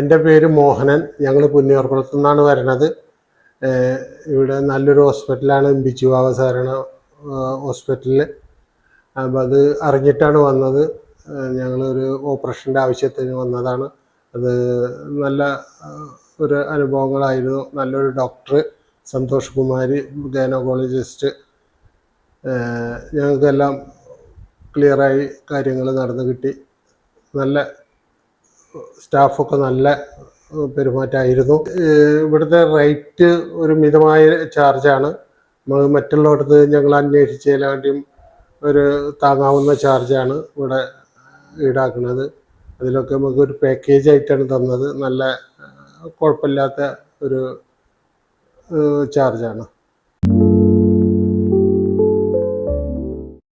എൻ്റെ പേര് മോഹനൻ. ഞങ്ങൾ പുന്നയൂർക്കുളത്തു നിന്നാണ് വരുന്നത്. ഇവിടെ നല്ലൊരു ഹോസ്പിറ്റലാണ് ബിജു അവസാരണ ഹോസ്പിറ്റലിൽ. അപ്പോൾ അത് അറിഞ്ഞിട്ടാണ് വന്നത്. ഞങ്ങളൊരു ഓപ്പറേഷൻ്റെ ആവശ്യത്തിന് വന്നതാണ്. അത് നല്ല ഒരു അനുഭവങ്ങളായിരുന്നു. നല്ലൊരു ഡോക്ടർ സന്തോഷ് കുമാരി, ഗൈനക്കോളജിസ്റ്റ്, ഞങ്ങൾക്കെല്ലാം ക്ലിയറായി കാര്യങ്ങൾ നടന്നു കിട്ടി. നല്ല സ്റ്റാഫൊക്കെ നല്ല പെരുമാറ്റമായിരുന്നു. ഇവിടുത്തെ റേറ്റ് ഒരു മിതമായ ചാർജാണ്. നമ്മൾ മറ്റുള്ളിടത്ത് ഞങ്ങൾ അന്വേഷിച്ചതിലാദ്യം ഒരു താങ്ങാവുന്ന ചാർജാണ് ഇവിടെ ഈടാക്കുന്നത്. അതിലൊക്കെ നമുക്കൊരു പാക്കേജ് ആയിട്ടാണ് തന്നത്. നല്ല കുഴപ്പമില്ലാത്ത ഒരു ചാർജാണ്.